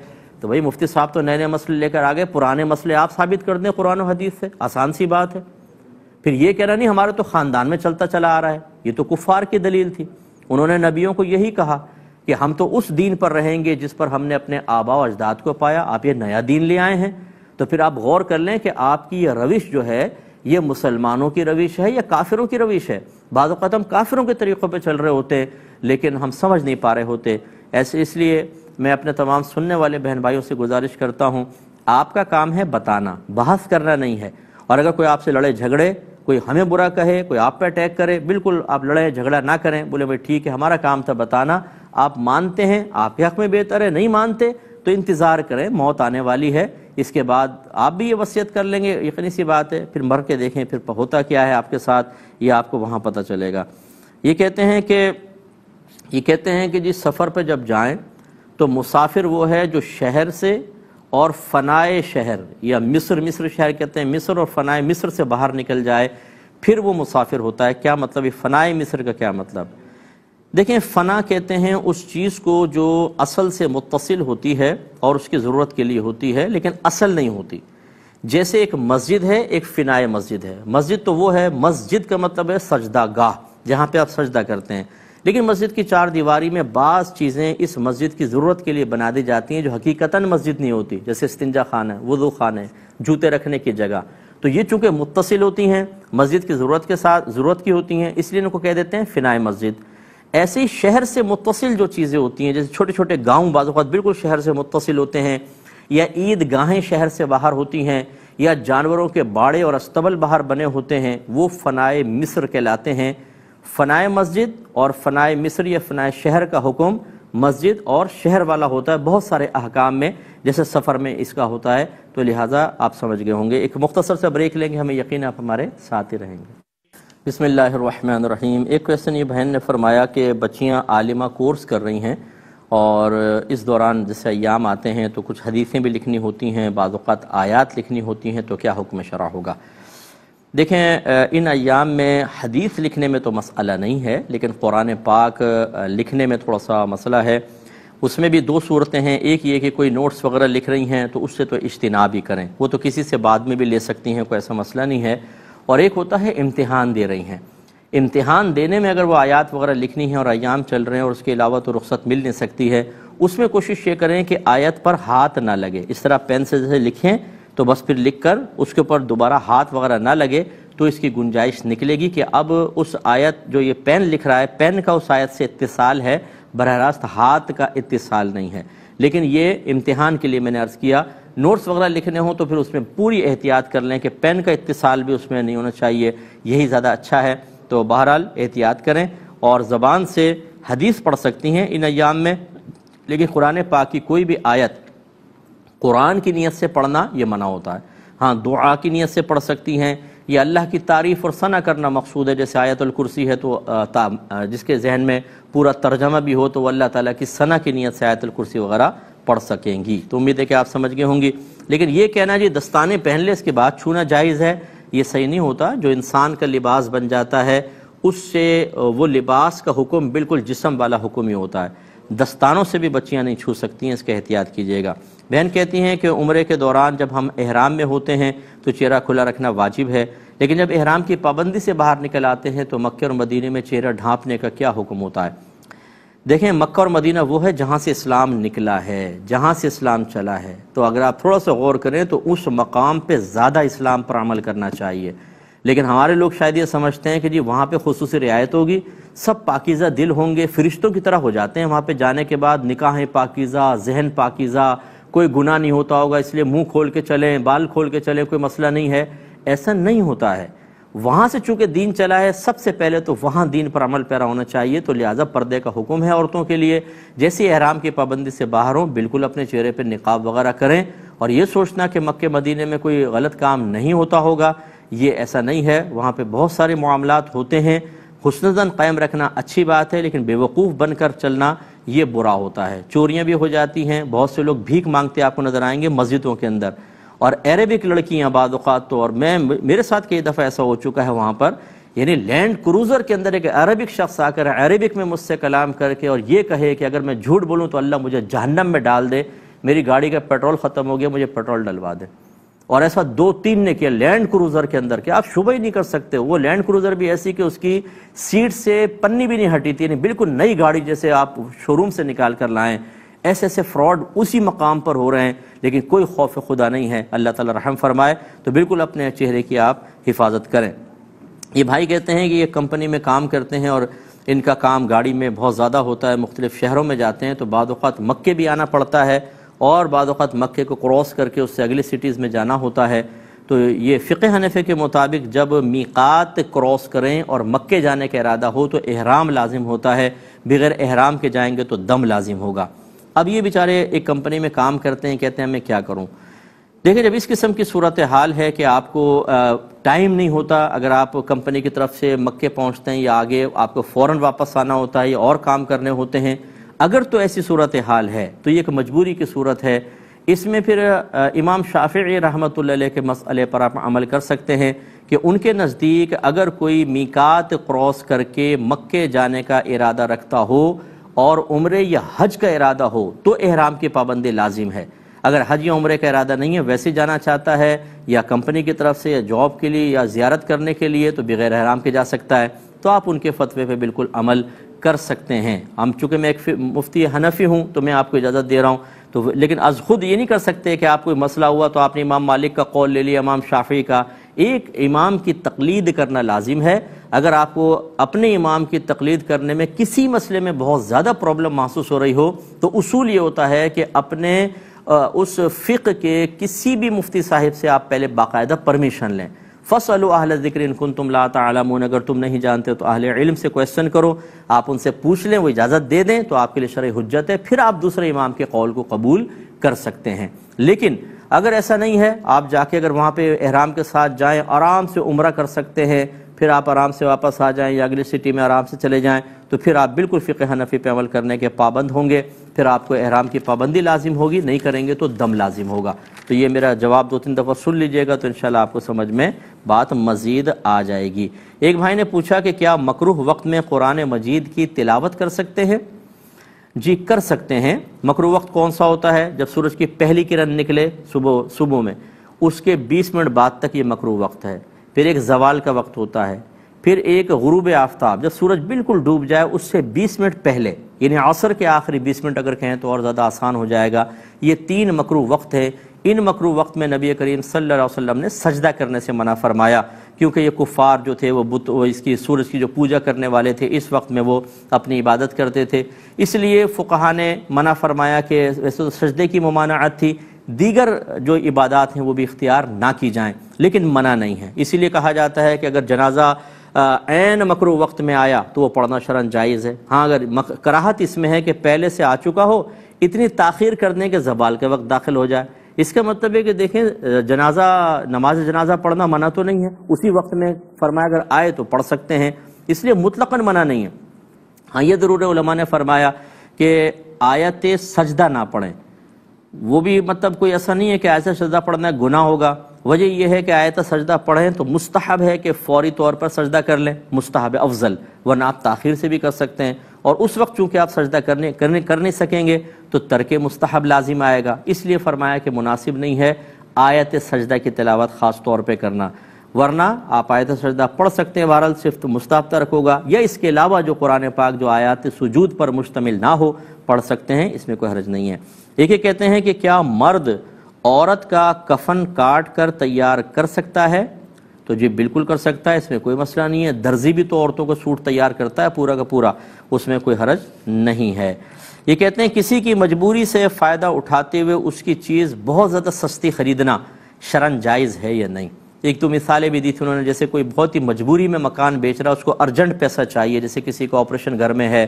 A: تو بھائی مفتی صاحب تو نئے نئے مسئلے لے کر آ گئے، پرانے مسئلے آپ ثابت کر دیں قرآن و حدیث سے، آسان سی بات ہے۔ پھر یہ کہنا نہیں ہمارے تو خاندان میں چلتا چلا آ رہا ہے، یہ تو کفار کی دلیل تھی۔ انہوں نے نبیوں کو یہی کہا کہ ہم تو اس دین پر رہیں گے جس پر ہم نے اپنے آباء و اجداد کو پایا، آپ یہ نیا دین لے آئے ہیں۔ تو پھر آپ غور کر لیں کہ آپ کی یہ روش جو ہے یہ مسلمانوں کی روش ہے یا کافروں کی روش ہے۔ بعض اوقات ہم کافروں کے طریقوں پہ چل رہے ہوتے ہیں لیکن ہم سمجھ نہیں پا رہے ہوتے۔ اس لیے میں اپنے تمام سننے والے بہن بھائیوں سے گزارش کرتا ہوں، آپ کا کام ہے بتانا، بحث کرنا نہیں ہے۔ اور اگر کوئی آپ سے لڑے جھگڑے، کوئی ہمیں برا کہے، کوئی آپ پہ اٹیک کرے، بالکل آپ لڑے جھگڑا نہ کریں، بولے بھائی ٹھیک ہے ہمارا کام تھا بتانا، آپ مانتے ہیں آپ کے حق میں بہتر ہے، نہیں مانتے تو انتظار کریں، موت آنے والی ہے، اس کے بعد آپ بھی یہ وصیت کر لیں گے، یقینی سی بات ہے، پھر مر کے دیکھیں پھر ہوتا کیا ہے آپ کے ساتھ، یہ آپ کو وہاں پتہ چلے گا۔ یہ کہتے ہیں کہ جس سفر پہ جب جائیں تو مسافر وہ ہے جو شہر سے اور فنائے شہر یا مصر شہر کہتے ہیں، مصر اور فنائے مصر سے باہر نکل جائے، پھر وہ مسافر ہوتا ہے۔ کیا مطلب ہے فنائے مصر کا؟ کیا مطلب؟ دیکھیں، فنا کہتے ہیں اس چیز کو جو اصل سے متصل ہوتی ہے اور اس کی ضرورت کے لیے ہوتی ہے لیکن اصل نہیں ہوتی۔ جیسے ایک مسجد ہے، ایک فنائے مسجد ہے۔ مسجد تو وہ ہے، مسجد کا مطلب ہے سجدہ گاہ، جہاں پہ آپ سجدہ کرتے ہیں، لیکن مسجد کی چار دیواری میں بعض چیزیں اس مسجد کی ضرورت کے لیے بنا دی جاتی ہیں جو حقیقتاً مسجد نہیں ہوتی، جیسے استنجا خانہ، وضو خانہ، جوتے رکھنے کی جگہ۔ تو یہ چونکہ متصل ہوتی ہیں، مسجد کی ضرورت کے ساتھ ضرورت کی ہوتی ہیں، اس لیے ان کو کہہ دیتے ہیں فنائے مسجد۔ ایسے ہی شہر سے متصل جو چیزیں ہوتی ہیں، جیسے چھوٹے چھوٹے گاؤں بعض اوقات بالکل شہر سے متصل ہوتے ہیں، یا عید گاہیں شہر سے باہر ہوتی ہیں، یا جانوروں کے باڑے اور استبل باہر بنے ہوتے ہیں، وہ فنائے مصر کہلاتے ہیں۔ فنائے مسجد اور فنائے مصر یا فنائے شہر کا حکم مسجد اور شہر والا ہوتا ہے بہت سارے احکام میں، جیسے سفر میں اس کا ہوتا ہے، تو لہٰذا آپ سمجھ گئے ہوں گے۔ ایک مختصر سا بریک لیں گے، ہمیں یقین آپ ہمارے ساتھ ہی رہیں گے۔ بسم اللہ الرحمن الرحیم۔ ایک کویسچن یہ بہن نے فرمایا کہ بچیاں عالمہ کورس کر رہی ہیں اور اس دوران جیسے ایام آتے ہیں تو کچھ حدیثیں بھی لکھنی ہوتی ہیں، بعض اوقات آیات لکھنی ہوتی ہیں، تو کیا حکم شرع ہوگا؟ دیکھیں، ان ایام میں حدیث لکھنے میں تو مسئلہ نہیں ہے، لیکن قرآن پاک لکھنے میں تھوڑا سا مسئلہ ہے۔ اس میں بھی دو صورتیں ہیں، ایک یہ کہ کوئی نوٹس وغیرہ لکھ رہی ہیں تو اس سے تو اجتناب ہی کریں، وہ تو کسی سے بعد میں بھی لے سکتی ہیں، کوئی ایسا مسئلہ نہیں ہے۔ اور ایک ہوتا ہے امتحان دے رہی ہیں، امتحان دینے میں اگر وہ آیات وغیرہ لکھنی ہیں اور ایام چل رہے ہیں اور اس کے علاوہ تو رخصت مل نہیں سکتی ہے، اس میں کوشش یہ کریں کہ آیت پر ہاتھ نہ لگے، اس طرح پین سے جیسے لکھیں تو بس پھر لکھ کر اس کے اوپر دوبارہ ہاتھ وغیرہ نہ لگے، تو اس کی گنجائش نکلے گی کہ اب اس آیت جو یہ پین لکھ رہا ہے، پین کا اس آیت سے اتصال ہے، براہ راست ہاتھ کا اتصال نہیں ہے۔ لیکن یہ امتحان کے لیے میں نے عرض کیا، نوٹس وغیرہ لکھنے ہوں تو پھر اس میں پوری احتیاط کر لیں کہ پین کا اتصال بھی اس میں نہیں ہونا چاہیے، یہی زیادہ اچھا ہے۔ تو بہرحال احتیاط کریں، اور زبان سے حدیث پڑھ سکتی ہیں ان ایام میں، لیکن قرآن پاک کی کوئی بھی آیت قرآن کی نیت سے پڑھنا یہ منع ہوتا ہے۔ ہاں، دعا کی نیت سے پڑھ سکتی ہیں، یہ اللہ کی تعریف اور ثنا کرنا مقصود ہے. جیسے آیت الکرسی ہے تو جس کے ذہن میں پورا ترجمہ بھی ہو تو وہ اللہ تعالیٰ کی ثنا کی نیت سے آیت الکرسی وغیرہ پڑھ سکیں گی. تو امید ہے کہ آپ سمجھ گئے ہوں گی. لیکن یہ کہنا جی دستانے پہن لے اس کے بعد چھونا جائز ہے، یہ صحیح نہیں ہوتا. جو انسان کا لباس بن جاتا ہے اس سے وہ لباس کا حکم بالکل جسم والا حکم ہی ہوتا ہے. دستانوں سے بھی بچیاں نہیں چھو سکتی ہیں، اس کا احتیاط کیجیے گا. بہن کہتی ہیں کہ عمرے کے دوران جب ہم احرام میں ہوتے ہیں تو چہرہ کھلا رکھنا واجب ہے، لیکن جب احرام کی پابندی سے باہر نکل آتے ہیں تو مکہ اور مدینے میں چہرہ ڈھانپنے کا کیا حکم ہوتا ہے؟ دیکھیں مکہ اور مدینہ وہ ہے جہاں سے اسلام نکلا ہے، جہاں سے اسلام چلا ہے. تو اگر آپ تھوڑا سا غور کریں تو اس مقام پہ زیادہ اسلام پر عمل کرنا چاہیے. لیکن ہمارے لوگ شاید یہ سمجھتے ہیں کہ جی وہاں پہ خصوصی رعایت ہوگی، سب پاکیزہ دل ہوں گے، فرشتوں کی طرح ہو جاتے ہیں وہاں پہ جانے کے بعد، نکاحیں پاکیزہ، ذہن پاکیزہ، کوئی گناہ نہیں ہوتا ہوگا اس لیے منہ کھول کے چلیں، بال کھول کے چلیں، کوئی مسئلہ نہیں ہے. ایسا نہیں ہوتا ہے. وہاں سے چونکہ دین چلا ہے سب سے پہلے تو وہاں دین پر عمل پیرا ہونا چاہیے. تو لہٰذا پردے کا حکم ہے عورتوں کے لیے. جیسے احرام کی پابندی سے باہر ہوں بالکل اپنے چہرے پہ نقاب وغیرہ کریں. اور یہ سوچنا کہ مکہ مدینے میں کوئی غلط کام نہیں ہوتا ہوگا، یہ ایسا نہیں ہے. وہاں پہ بہت سارے معاملات ہوتے ہیں. حسن ظن قائم رکھنا اچھی بات ہے، لیکن بیوقوف بن کر چلنا یہ برا ہوتا ہے. چوریاں بھی ہو جاتی ہیں، بہت سے لوگ بھیک مانگتے آپ کو نظر آئیں گے مسجدوں کے اندر. اور عربک لڑکیاں بعض اوقات تو، اور میرے ساتھ کئی دفعہ ایسا ہو چکا ہے وہاں پر، یعنی لینڈ کروزر کے اندر ایک عربک شخص آ کر عربک میں مجھ سے کلام کر کے اور یہ کہے کہ اگر میں جھوٹ بولوں تو اللہ مجھے جہنم میں ڈال دے، میری گاڑی کا پیٹرول ختم ہو گیا، مجھے پیٹرول ڈلوا دے. اور ایسا 2-3 نے کیا لینڈ کروزر کے اندر کہ آپ شبہ ہی نہیں کر سکتے. وہ لینڈ کروزر بھی ایسی کہ اس کی سیٹ سے پنی بھی نہیں ہٹی تھی، یعنی بالکل نئی گاڑی جیسے آپ شو روم سے نکال کر لائیں. ایسے ایسے فراڈ اسی مقام پر ہو رہے ہیں، لیکن کوئی خوف خدا نہیں ہے. اللہ تعالی رحم فرمائے. تو بالکل اپنے چہرے کی آپ حفاظت کریں. یہ بھائی کہتے ہیں کہ یہ کمپنی میں کام کرتے ہیں اور ان کا کام گاڑی میں بہت زیادہ ہوتا ہے، مختلف شہروں میں جاتے ہیں تو بعض اوقات مکے بھی آنا پڑتا ہے اور بعض اوقات مکے کو کراس کر کے اس سے اگلی سٹیز میں جانا ہوتا ہے. تو یہ فقہ حنفی کے مطابق جب میقات کراس کریں اور مکے جانے کا ارادہ ہو تو احرام لازم ہوتا ہے، بغیر احرام کے جائیں گے تو دم لازم ہوگا. اب یہ بیچارے ایک کمپنی میں کام کرتے ہیں، کہتے ہیں میں کیا کروں. دیکھیں جب اس قسم کی صورتحال ہے کہ آپ کو ٹائم نہیں ہوتا، اگر آپ کمپنی کی طرف سے مکے پہنچتے ہیں یا آگے آپ کو فوراً واپس آنا ہوتا ہے یا اور کام کرنے ہوتے ہیں، اگر تو ایسی صورتحال ہے تو یہ ایک مجبوری کی صورت ہے. اس میں پھر امام شافعی رحمۃ اللہ علیہ کے مسئلے پر آپ عمل کر سکتے ہیں کہ ان کے نزدیک اگر کوئی میقات کراس کر کے مکے جانے کا ارادہ رکھتا ہو اور عمرے یا حج کا ارادہ ہو تو احرام کی پابندی لازم ہے. اگر حج یا عمرے کا ارادہ نہیں ہے، ویسے جانا چاہتا ہے یا کمپنی کی طرف سے یا جاب کے لیے یا زیارت کرنے کے لیے تو بغیر احرام کے جا سکتا ہے. تو آپ ان کے فتوے پہ بالکل عمل کر سکتے ہیں. چونکہ میں ایک مفتی حنفی ہوں تو میں آپ کو اجازت دے رہا ہوں. تو لیکن از خود یہ نہیں کر سکتے کہ آپ کوئی مسئلہ ہوا تو آپ نے امام مالک کا قول لے لیا، امام شافعی کا. ایک امام کی تقلید کرنا لازم ہے. اگر آپ کو اپنے امام کی تقلید کرنے میں کسی مسئلے میں بہت زیادہ پرابلم محسوس ہو رہی ہو تو اصول یہ ہوتا ہے کہ اپنے اس فقہ کے کسی بھی مفتی صاحب سے آپ پہلے باقاعدہ پرمیشن لیں. فَاسْأَلُوا أَهْلَ الذِّكْرِ إِن كُنتُمْ لَا تَعْلَمُونَ. اگر تم نہیں جانتے تو اہل علم سے کویسچن کرو، آپ ان سے پوچھ لیں، وہ اجازت دے دیں تو آپ کے لیے شرعی حجت ہے. پھر آپ دوسرے امام کے قول کو قبول کر سکتے ہیں. لیکن اگر ایسا نہیں ہے، آپ جا کے اگر وہاں پہ احرام کے ساتھ جائیں، آرام سے عمرہ کر سکتے ہیں، پھر آپ آرام سے واپس آ جائیں یا اگلی سٹی میں آرام سے چلے جائیں تو پھر آپ بالکل فقہ حنفی پہ عمل کرنے کے پابند ہوں گے. پھر آپ کو احرام کی پابندی لازم ہوگی، نہیں کریں گے تو دم لازم ہوگا. تو یہ میرا جواب 2-3 دفعہ سن لیجئے گا تو انشاءاللہ آپ کو سمجھ میں بات مزید آ جائے گی. ایک بھائی نے پوچھا کہ کیا مکروہ وقت میں قرآن مجید کی تلاوت کر سکتے ہیں؟ جی کر سکتے ہیں. مکروہ وقت کون سا ہوتا ہے؟ جب سورج کی پہلی کرن نکلے صبح میں، اس کے 20 منٹ بعد تک یہ مکروہ وقت ہے. پھر ایک زوال کا وقت ہوتا ہے، پھر ایک غروب آفتاب جب سورج بالکل ڈوب جائے اس سے 20 منٹ پہلے، یعنی عصر کے آخری 20 منٹ اگر کہیں تو اور زیادہ آسان ہو جائے گا. یہ 3 مکروہ وقت ہے. ان مکروہ وقت میں نبی کریم صلی اللہ علیہ وسلم نے سجدہ کرنے سے منع فرمایا، کیونکہ یہ کفار جو تھے وہ اس کی سورج کی جو پوجا کرنے والے تھے، اس وقت میں وہ اپنی عبادت کرتے تھے. اس لیے فقہا نے منع فرمایا کہ ویسے تو سجدے کی ممانعت تھی، دیگر جو عبادات ہیں وہ بھی اختیار نہ کی جائیں، لیکن منع نہیں ہے. اسی لیے کہا جاتا ہے کہ اگر جنازہ عین مکروہ وقت میں آیا تو وہ پڑھنا شرعاً جائز ہے. ہاں اگر کراہت اس میں ہے کہ پہلے سے آ چکا ہو، اتنی تاخیر کرنے کے زوال کے وقت داخل ہو جائے اس کا مطلب ہے کہ دیکھیں نماز جنازہ پڑھنا منع تو نہیں ہے، اسی وقت میں فرمایا اگر آئے تو پڑھ سکتے ہیں، اس لیے مطلقاً منع نہیں ہے۔ ہاں یہ ضرور ہے، علماء نے فرمایا کہ آیت سجدہ نہ پڑھیں، وہ بھی مطلب کوئی ایسا نہیں ہے کہ آیت سجدہ پڑھنا گناہ ہوگا، وجہ یہ ہے کہ آیت سجدہ پڑھیں تو مستحب ہے کہ فوری طور پر سجدہ کر لیں، مستحب افضل، ورنہ آپ تاخیر سے بھی کر سکتے ہیں، اور اس وقت چونکہ آپ سجدہ کر نہیں سکیں گے تو ترک مستحب لازم آئے گا، اس لیے فرمایا کہ مناسب نہیں ہے آیت سجدہ کی تلاوت خاص طور پہ کرنا، ورنہ آپ آیت سجدہ پڑھ سکتے ہیں، بہرحال صرف مستحب ترک ہوگا، یا اس کے علاوہ جو قرآن پاک جو آیات سجود پر مشتمل نہ ہو پڑھ سکتے ہیں، اس میں کوئی حرج نہیں ہے۔ ایک کہتے ہیں کہ کیا مرد عورت کا کفن کاٹ کر تیار کر سکتا ہے؟ تو جی بالکل کر سکتا ہے، اس میں کوئی مسئلہ نہیں ہے، درزی بھی تو عورتوں کو سوٹ تیار کرتا ہے پورا کا پورا، اس میں کوئی حرج نہیں ہے۔ یہ کہتے ہیں کسی کی مجبوری سے فائدہ اٹھاتے ہوئے اس کی چیز بہت زیادہ سستی خریدنا شرعاً جائز ہے یا نہیں؟ ایک تو مثالیں بھی دی تھی انہوں نے، جیسے کوئی بہت ہی مجبوری میں مکان بیچ رہا ہے، اس کو ارجنٹ پیسہ چاہیے، جیسے کسی کو آپریشن گھر میں ہے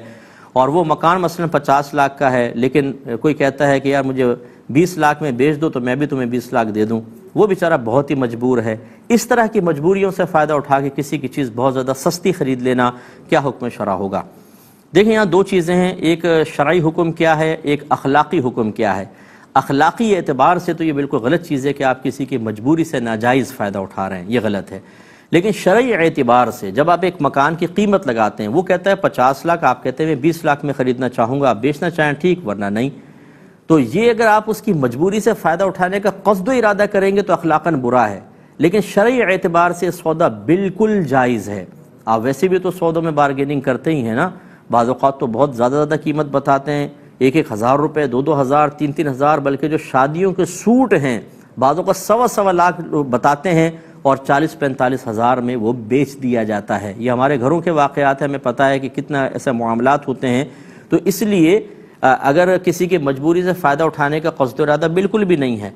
A: اور وہ مکان مثلا 50 لاکھ کا ہے، لیکن کوئی کہتا ہے کہ یار مجھے 20 لاکھ میں بیچ دو تو میں بھی تمہیں 20 لاکھ دے دوں، وہ بیچارہ بہت ہی مجبور ہے۔ اس طرح کی مجبوریوں سے فائدہ اٹھا کے کسی کی چیز بہت زیادہ سستی خرید لینا کیا حکم شرع ہوگا؟ دیکھیں یہاں دو چیزیں ہیں، ایک شرعی حکم کیا ہے، ایک اخلاقی حکم کیا ہے۔ اخلاقی اعتبار سے تو یہ بالکل غلط چیز ہے کہ آپ کسی کی مجبوری سے ناجائز فائدہ اٹھا رہے ہیں، یہ غلط ہے، لیکن شرعی اعتبار سے جب آپ ایک مکان کی قیمت لگاتے ہیں، وہ کہتا ہے 50 لاکھ، آپ کہتے ہیں میں 20 لاکھ میں خریدنا چاہوں گا، آپ بیچنا چاہیں ٹھیک، ورنہ نہیں، تو یہ اگر آپ اس کی مجبوری سے فائدہ اٹھانے کا قصد و ارادہ کریں گے تو اخلاقاً برا ہے، لیکن شرعی اعتبار سے سودا بالکل جائز ہے۔ آپ ویسے بھی تو سودوں میں بارگیننگ کرتے ہی ہیں نا، بعض اوقات تو بہت زیادہ قیمت بتاتے ہیں، 1,000 روپے، 2,000، 3,000، بلکہ جو شادیوں کے سوٹ ہیں بعض اوقات 1.25 لاکھ بتاتے ہیں اور 40-45 ہزار میں وہ بیچ دیا جاتا ہے۔ یہ ہمارے گھروں کے واقعات ہیں، ہمیں پتہ ہے کہ کتنا ایسے معاملات ہوتے ہیں، تو اس لیے اگر کسی کی مجبوری سے فائدہ اٹھانے کا قصد و ارادہ بالکل بھی نہیں ہے،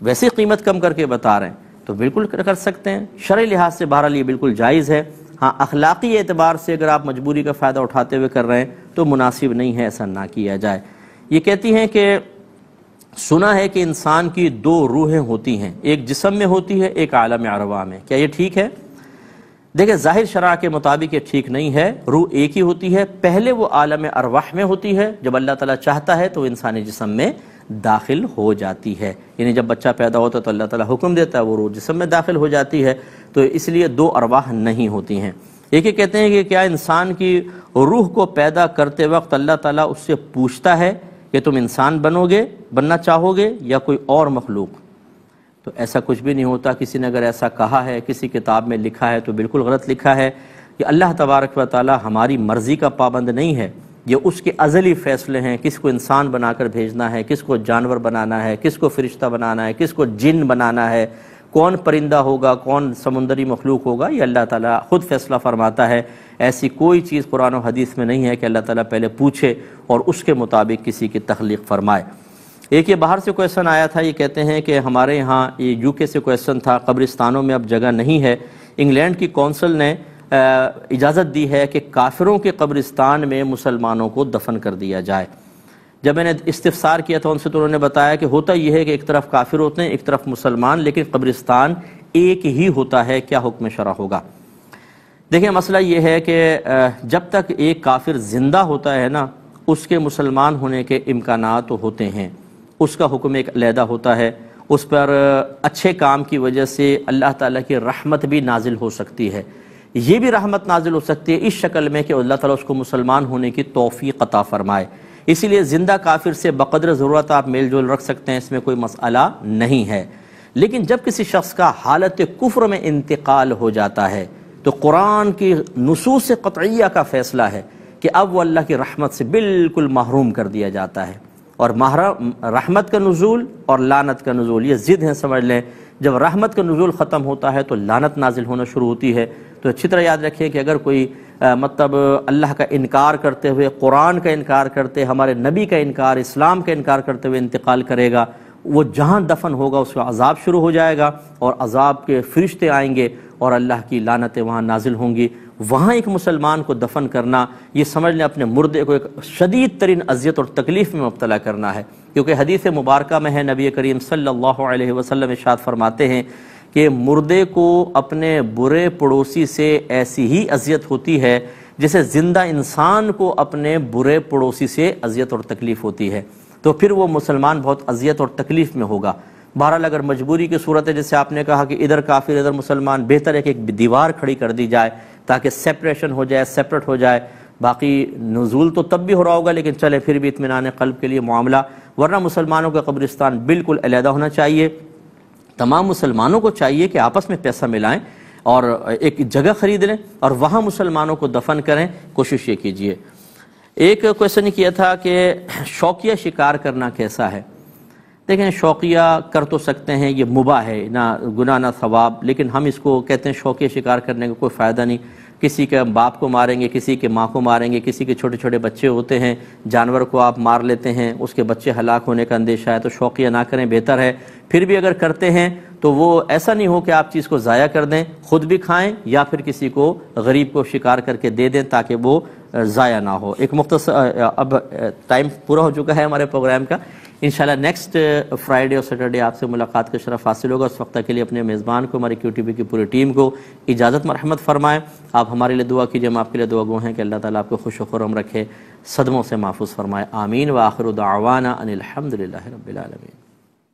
A: ویسے قیمت کم کر کے بتا رہے ہیں تو بالکل کر سکتے ہیں، شرعی لحاظ سے بہرحال یہ بالکل جائز ہے۔ ہاں اخلاقی اعتبار سے اگر آپ مجبوری کا فائدہ اٹھاتے ہوئے کر رہے ہیں تو مناسب نہیں ہے، ایسا نہ کیا جائے۔ یہ کہتی ہیں کہ سنا ہے کہ انسان کی 2 روحیں ہوتی ہیں، ایک جسم میں ہوتی ہے، ایک عالم ارواح میں، کیا یہ ٹھیک ہے؟ دیکھیں ظاہر شرع کے مطابق یہ ٹھیک نہیں ہے، روح ایک ہی ہوتی ہے، پہلے وہ عالم ارواح میں ہوتی ہے، جب اللہ تعالیٰ چاہتا ہے تو وہ انسانی جسم میں داخل ہو جاتی ہے، یعنی جب بچہ پیدا ہوتا ہے تو اللہ تعالیٰ حکم دیتا ہے، وہ روح جسم میں داخل ہو جاتی ہے، تو اس لیے 2 ارواح نہیں ہوتی ہیں۔ ایک یہ کہتے ہیں کہ کیا انسان کی روح کو پیدا کرتے وقت اللہ تعالیٰ اس سے پوچھتا ہے کہ تم انسان بننا چاہو گے یا کوئی اور مخلوق؟ تو ایسا کچھ بھی نہیں ہوتا، کسی نے اگر ایسا کہا ہے، کسی کتاب میں لکھا ہے تو بالکل غلط لکھا ہے، کہ اللہ تبارک و تعالی ہماری مرضی کا پابند نہیں ہے، یہ اس کے ازلی فیصلے ہیں، کس کو انسان بنا کر بھیجنا ہے، کس کو جانور بنانا ہے، کس کو فرشتہ بنانا ہے، کس کو جن بنانا ہے، کون پرندہ ہوگا، کون سمندری مخلوق ہوگا، یہ اللہ تعالیٰ خود فیصلہ فرماتا ہے۔ ایسی کوئی چیز قرآن و حدیث میں نہیں ہے کہ اللہ تعالیٰ پہلے پوچھے اور اس کے مطابق کسی کی تخلیق فرمائے۔ ایک یہ باہر سے کویسچن آیا تھا، یہ کہتے ہیں کہ ہمارے یہاں یہ یو کے سے کویسچن تھا، قبرستانوں میں اب جگہ نہیں ہے، انگلینڈ کی کونسل نے اجازت دی ہے کہ کافروں کے قبرستان میں مسلمانوں کو دفن کر دیا جائے۔ جب میں نے استفسار کیا تھا ان سے تو انہوں نے بتایا کہ ہوتا یہ ہے کہ ایک طرف کافر ہوتے ہیں، ایک طرف مسلمان، لیکن قبرستان ایک ہی ہوتا ہے، کیا حکم شرع ہوگا؟ دیکھیں مسئلہ یہ ہے کہ جب تک ایک کافر زندہ ہوتا ہے نا، اس کے مسلمان ہونے کے امکانات ہوتے ہیں، اس کا حکم ایک علیحدہ ہوتا ہے، اس پر اچھے کام کی وجہ سے اللہ تعالیٰ کی رحمت بھی نازل ہو سکتی ہے، یہ بھی رحمت نازل ہو سکتی ہے اس شکل میں کہ اللہ تعالیٰ اس کو مسلمان ہونے کی توفیق عطا فرمائے۔ اسی لیے زندہ کافر سے بقدر ضرورت آپ میل جول رکھ سکتے ہیں، اس میں کوئی مسئلہ نہیں ہے، لیکن جب کسی شخص کا حالت کفر میں انتقال ہو جاتا ہے تو قرآن کی نصوص قطعیہ کا فیصلہ ہے کہ اب وہ اللہ کی رحمت سے بالکل محروم کر دیا جاتا ہے، اور رحمت کا نزول اور لعنت کا نزول یہ ضد ہیں، سمجھ لیں، جب رحمت کا نزول ختم ہوتا ہے تو لعنت نازل ہونا شروع ہوتی ہے۔ تو اچھی طرح یاد رکھیں کہ اگر کوئی مطلب اللہ کا انکار کرتے ہوئے، قرآن کا انکار کرتے، ہمارے نبی کا انکار، اسلام کا انکار کرتے ہوئے انتقال کرے گا، وہ جہاں دفن ہوگا اس کا عذاب شروع ہو جائے گا، اور عذاب کے فرشتے آئیں گے اور اللہ کی لعنتیں وہاں نازل ہوں گی۔ وہاں ایک مسلمان کو دفن کرنا، یہ سمجھ لیں اپنے مردے کو ایک شدید ترین اذیت اور تکلیف میں مبتلا کرنا ہے۔ کیونکہ حدیث مبارکہ میں ہے نبی کریم صلی اللہ علیہ وسلم ارشاد فرماتے ہیں کہ مردے کو اپنے برے پڑوسی سے ایسی ہی اذیت ہوتی ہے جیسے زندہ انسان کو اپنے برے پڑوسی سے اذیت اور تکلیف ہوتی ہے، تو پھر وہ مسلمان بہت اذیت اور تکلیف میں ہوگا۔ بہرحال اگر مجبوری کی صورت ہے، جیسے آپ نے کہا کہ ادھر کافر ادھر مسلمان، بہتر ہے کہ ایک دیوار کھڑی کر دی جائے تاکہ سیپریشن ہو جائے، سیپریٹ ہو جائے۔ باقی نزول تو تب بھی ہو رہا ہوگا لیکن چلے پھر بھی اطمینان قلب کے لیے معاملہ، ورنہ مسلمانوں کا قبرستان بالکل علیحدہ ہونا چاہیے۔ تمام مسلمانوں کو چاہیے کہ آپس میں پیسہ ملائیں اور ایک جگہ خرید لیں اور وہاں مسلمانوں کو دفن کریں، کوشش یہ کیجئے۔ ایک کویسچن کیا تھا کہ شوقیہ شکار کرنا کیسا ہے؟ دیکھیں، شوقیہ کر تو سکتے ہیں، یہ مباح ہے، نہ گناہ نہ ثواب، لیکن ہم اس کو کہتے ہیں شوقیہ شکار کرنے کا کوئی فائدہ نہیں۔ کسی کے باپ کو ماریں گے، کسی کے ماں کو ماریں گے، کسی کے چھوٹے چھوٹے بچے ہوتے ہیں، جانور کو آپ مار لیتے ہیں، اس کے بچے ہلاک ہونے کا اندیشہ ہے، تو شوقیہ نہ کریں، بہتر ہے۔ پھر بھی اگر کرتے ہیں تو وہ ایسا نہیں ہو کہ آپ چیز کو ضائع کر دیں، خود بھی کھائیں یا پھر کسی کو غریب کو شکار کر کے دے دیں تاکہ وہ ضائع نہ ہو۔ ایک مختصر اب ٹائم پورا ہو چکا ہے ہمارے پروگرام کا، انشاءاللہ نیکسٹ فرائیڈے اور سیٹرڈے آپ سے ملاقات کا شرف حاصل ہوگا۔ اس وقت کے لیے اپنے میزبان کو، ہماری کیو ٹی وی کی پوری ٹیم کو اجازت مرحمت فرمائیں۔ آپ ہمارے لیے دعا کیجئے، ہم آپ کے لیے دعا گو ہیں کہ اللہ تعالیٰ آپ کو خوش و خرم رکھے، صدموں سے محفوظ فرمائے۔ آمین۔ وآخر دعوانا ان الحمدللہ رب العالمین۔